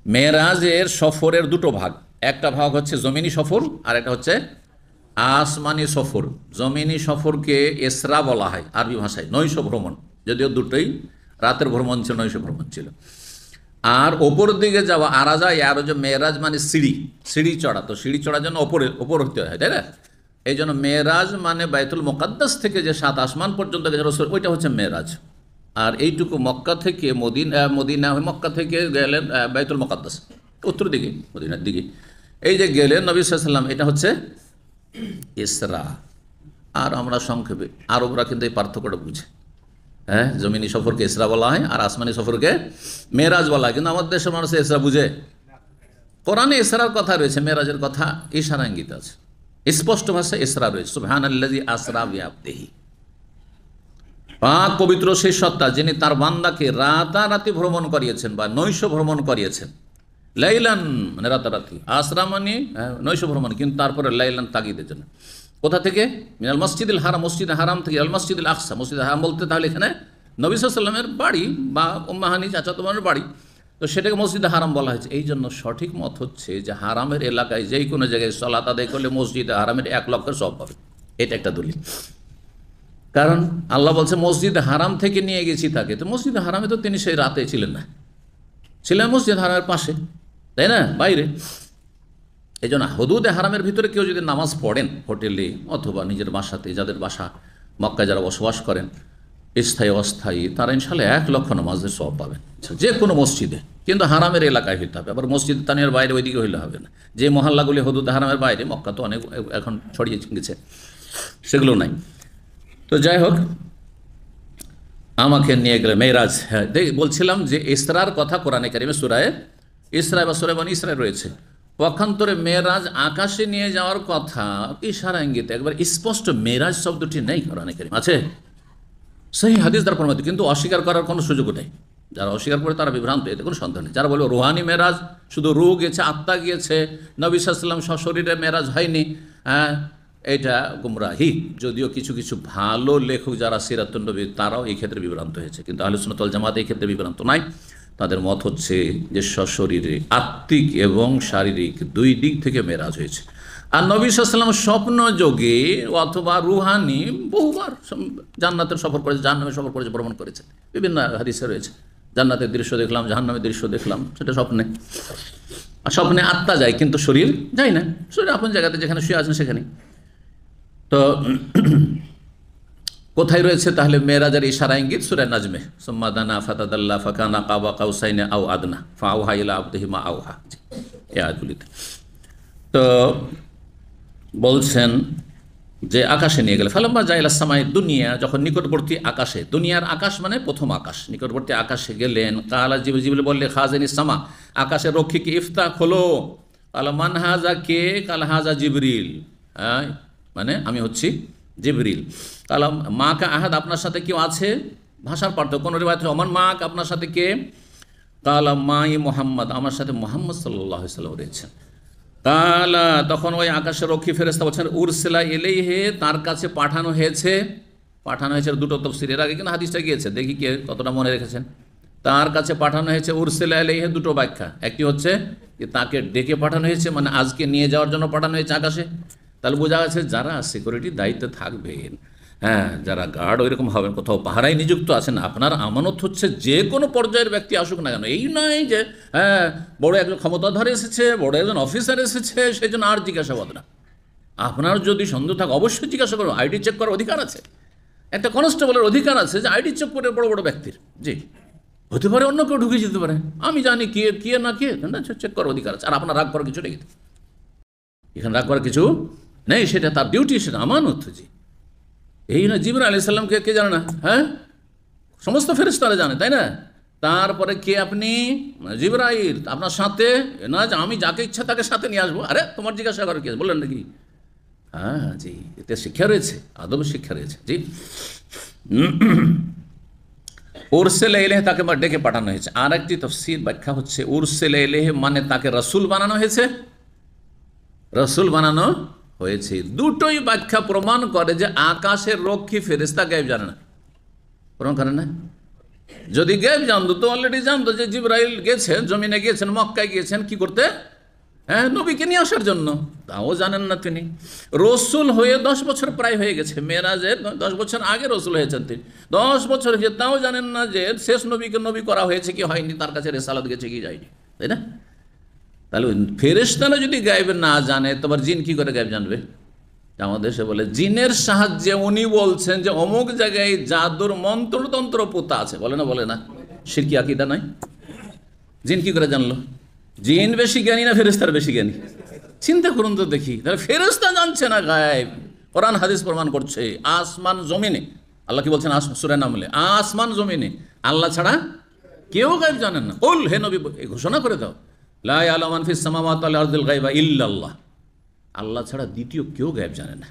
মেরাজের সফরের দুটো ভাগ, একটা ভাগ হচ্ছে জমিনি সফর আর একটা হচ্ছে আসমানি সফর। জমিনি সফরকে ইসরা বলা হয় আরবি ভাষায়, নৈশ ভ্রমণ, যদিও দুটোই রাতের ভ্রমণ ছিল, নৈশ ভ্রমণ ছিল। আর ওপর দিকে যাওয়া আরাজা ইয়ারজ, মেরাজ মানে সিঁড়ি, সিঁড়ি চড়া, তো সিঁড়ি চড়ার জন্য ওপর হতে হয়, তাই না? এই জন্য মেরাজ মানে বাইতুল মুকাদ্দাস থেকে যে 7 আসমান পর্যন্ত গেছে রসুল, ওইটা হচ্ছে মেরাজ। আর এইটুকু মক্কা থেকে মদিনা মক্কা থেকে গেলেন বাইতুল মুকাদ্দাস, উত্তর দিকে মদিনার দিকে, এই যে গেলেন নবী সাল্লাল্লাহু আলাইহি ওয়াসাল্লাম, এটা হচ্ছে ইসরা। আর আমরা সংক্ষেপে, আরবরা কিন্তু এই পার্থক্যটা বুঝে, হ্যাঁ, জমিনি সফরকে ইসরা বলা হয় আর আসমানি সফরকে মেরাজ বলা হয়, কিন্তু আমাদের দেশের মানুষ ইসরা বুঝে। কোরআনে ইসরার কথা রয়েছে, মেরাজের কথা ইশারা ইঙ্গিত আছে, স্পষ্ট ভাষায় ইসরা রয়েছে। সুবহানাল্লাযী আসরা বিআবদিহি, পাক পবিত্র সেই সত্তা যিনি তার বান্দাকে রাতারাতি ভ্রমণ করিয়েছেন বা নৈশ ভ্রমণ করিয়েছেন। লাইলান মানে রাতারাতি, আসরা মানে নৈশ ভ্রমণ, কিন্তু তারপরে লাইলান তাগিদের জন্য। কোথা থেকে? মিনাল মসজিদুল হারাম, মসজিদ হারাম থেকে আল মসজিদুল আকসা। মসজিদ হারাম বলতে তাহলে এখানে নবী সাল্লাল্লাহু আলাইহি ওয়াসাল্লামের বাড়ি বা উম্মাহানি চাচাতো বোনের বাড়ি, তো সেটাকে মসজিদে হারাম বলা হয়েছে। এই জন্য সঠিক মত হচ্ছে যে হারামের এলাকায় যেই কোনো জায়গায় সালাত আদায় করলে মসজিদে হারামের 1 লক্ষের সওয়াব পাবে, এটা একটা দলিল। কারণ আল্লাহ বলছে মসজিদ হারাম থেকে নিয়ে গেছি তাকে, তো মসজিদ হারামে তো তিনি সেই রাতে ছিলেন না, ছিলেন মসজিদ হারামের পাশে, তাই না, বাইরে। এই জন্য হুদুদে হারামের ভিতরে কেউ যদি নামাজ পড়েন হোটেলে অথবা নিজের বাসাতে, যাদের বাসা মক্কায় যারা বসবাস করেন স্থায়ী অস্থায়ী, তারা ইনশাল্লাহ 1 লক্ষ নামাজের সওয়াব পাবেন যে কোনো মসজিদে, কিন্তু হারামের এলাকায় হইতে হবে। আবার মসজিদ তানিয়ার বাইরে ওইদিকে হইলে হবে না। যে মহল্লাগুলি হুদুদে হারামের বাইরে, মক্কা তো অনেক এখন ছড়িয়ে গেছে, সেগুলো নাই। তো যাই হোক, আমাকে নিয়ে গেলে মেরাজ, হ্যাঁ বলছিলাম যে ইসরার কথা কোরআনে কারিমে সূরায়ে ইসরা বা সূরা বনী ইসরাঈল রয়েছে। পক্ষান্তরে মেরাজ আকাশে নিয়ে যাওয়ার কথা ইশারা ইঙ্গিতে একবার স্পষ্ট মেরাজ শব্দটি নেই কোরআনে কারিম, আছে সেই হাদিস দ্বারা প্রমাণিত, কিন্তু অস্বীকার করার কোনো সুযোগ নেই। যারা অস্বীকার করে তারা বিভ্রান্ত, এতে কোনো সন্দেহ নেই। যারা বলবে রুহানি মেরাজ, শুধু রূহ গেছে, আত্মা গিয়েছে, নবী সাল্লাল্লাহু আলাইহি ওয়াসাল্লাম সশরীরে মেরাজ হয়নি, হ্যাঁ, এটা গুমরাহি। যদিও কিছু কিছু ভালো লেখক যারা সিরাতুন নবী, তারাও এই ক্ষেত্রে বিভ্রান্ত হয়েছে, কিন্তু আহলে সুন্নাত ওয়াল জামাত এই ক্ষেত্রে বিভ্রান্ত নাই। তাদের মত হচ্ছে যে সশরীরে আত্মিক এবং শারীরিক 2 দিক থেকে মেরাজ হয়েছে। আর নবী সাল্লাল্লাহু আলাইহি ওয়াসাল্লাম স্বপ্ন যোগে অথবা রুহানি বহুবার জান্নাতের সফর করেছে, জাহান্নামের সফর করেছে, ভ্রমণ করেছে। বিভিন্ন হাদিসে রয়েছে জান্নাতের দৃশ্য দেখলাম, জাহান্নামের দৃশ্য দেখলাম, সেটা স্বপ্নে। আর স্বপ্নে আত্মা যায় কিন্তু শরীর যায় না, শরীর আপন জায়গাতে যেখানে শুয়ে আছেন সেখানে। তো কোথায় রয়েছে তাহলে মেরাজের ইশারা ইঙ্গিত? সূরা নাজমে, সুম্মা দানা ফাতাদাল্লা ফাকানা কাবা কাউসাইনি আও আদনা ফাআওহা ইলা আবদিহি মা আওহা, এই আয়াতগুলিতে। তো বলছেন যে আকাশে নিয়ে গেলে, ফালাম্মা জাইলা সামাই দুনিয়া, যখন নিকটবর্তী আকাশে, দুনিয়ার আকাশ মানে প্রথম আকাশ, নিকটবর্তী আকাশে গেলেন। কালা জিবরিল বললে খাজানি সামা, আকাশের রক্ষীকে ইফতাহ খোলো। কালা মান হাজা, কে? কালা হাজা জিবরিল, হ্যাঁ মানে আমি হচ্ছি জিবরিল। কালা মা কা আহাদ, আপনার সাথে কেউ আছে? ভাষার পার্থক্য, কোন রিওয়ায়াত অমান মা কা, আপনার সাথে কে? কালা মাই মোহাম্মদ, আমার সাথে মোহাম্মদ সাল্লাল্লাহু আলাইহি ওয়াসাল্লাম রয়েছেন। কালা, তখন ওই আকাশের রক্ষী ফেরেশতা বলছেন উরসিলা ইলাইহি, তার কাছে পাঠানো হয়েছে। পাঠানো হয়েছে দুটো তাফসীর, এর আগে কিন্তু হাদিসটা গিয়েছে, দেখি কে কতটা মনে রেখেছেন। তার কাছে পাঠানো হয়েছে, উরসিলা ইলাইহি, দুটো ব্যাখ্যা। একটি হচ্ছে যে তাকে ডেকে পাঠানো হয়েছে, মানে আজকে নিয়ে যাওয়ার জন্য পাঠানো হয়েছে আকাশে। তাহলে বোঝা গেছে যারা সিকিউরিটির দায়িত্বে থাকবেন, হ্যাঁ, যারা গার্ড ওইরকম হবেন, কোথাও পাহারায় নিযুক্ত আছেন, আপনার আমানত হচ্ছে যে কোনো পর্যায়ের ব্যক্তি আসুক না কেন, এই নয় যে হ্যাঁ বড় একজন ক্ষমতাধর এসেছে, বড় একজন অফিসার এসেছে, সেই জন্য আর জিজ্ঞাসাবাদ না। আপনার যদি সন্দেহ থাকে অবশ্যই জিজ্ঞাসা করুন, আইডি চেক করার অধিকার আছে, একটা কনস্টেবলের অধিকার আছে যে আইডি চেক করে বড় বড় ব্যক্তির। জি, হতে পারে অন্য কেউ ঢুকে যেতে পারে, আমি জানি কে কে না কে, চেক করার অধিকার আছে। আর আপনার রাগ করার কিছু নেই, এখানে রাগ করার কিছু নেই, সেটা তার ডিউটি, সেটা আমানত। জি, এই না জিবরাইল আলাইহিস সালামকে কে জানে না? হ্যাঁ, সমস্ত ফেরেশতারা জানে, তাই না? তারপরে কে আপনি? জিবরাইল, আপনার সাথে না যে আমি যাকে ইচ্ছা তাকে সাথে নিয়ে আসবো। আরে তোমার জিজ্ঞাসা করার কি বললেন নাকি? হ্যাঁ জি, এতে শিক্ষা রয়েছে, আদব শিক্ষা রয়েছে। জি, উরসিলা ইলাইহি, তাকে ডেকে পাঠানো হয়েছে। আর একটি তাফসীর ব্যাখ্যা হচ্ছে উরসিলা ইলাইহি মানে তাকে রাসূল বানানো হয়েছে, রাসূল বানানো হয়েছে। দুটোই ব্যাখ্যা প্রমাণ করে যে আকাশের রক্ষী ফেরেশতা গায়েব জানে না, প্রমাণ করে না। যদি গায়েব জানতো তো অলরেডি জানতো যে জিবরাইল গেছেন, জমিনে গিয়েছেন, মক্কায় গিয়েছেন কি করতে? হ্যাঁ, নবীকে নিয়ে আসার জন্য। তাও জানেন না তিনি। রসুল হয়ে 10 বছর প্রায় হয়ে গেছে, মেরাজের 10 বছর আগে রসুল হয়েছেন তিনি। 10 বছর হয়েছে, তাও জানেন না যে শেষ নবীকে নবী করা হয়েছে কি হয়নি, তার কাছে রেসালাত গেছে কি যায়নি, তাই না? তাহলে ফেরেশতারা যদি গায়েব না জানে, তোমার জিন কি করে গায়েব জানবে? আমাদের দেশে বলে জিনের সাহায্যে উনি বলছেন যে অমুক জায়গায় জাদুর মন্ত্রতন্ত্র পোতা আছে, বলে না? বলে না? শিরকি আকীদা নাই? জিন কি করে জানলো? জিন বেশি জ্ঞানী না ফেরেশতার বেশি জ্ঞানী? চিন্তা করুন তো দেখি। তাহলে ফেরেশতা জানছে না গায়েব, কোরআন হাদিস প্রমাণ করছে। আসমান জমিনে আল্লাহ কি বলছেন? সূরা নামলে আসমান জমিনে আল্লাহ ছাড়া কেউ গায়েব জানেন না। কুল, হে নবী ঘোষণা করে দাও, লা ইয়ালামু মান ফিস সামাওয়াতি ওয়াল আরদিল গায়বা ইল্লাল্লাহ, আল্লাহ ছাড়া দ্বিতীয় কেউ গায়েব জানে না।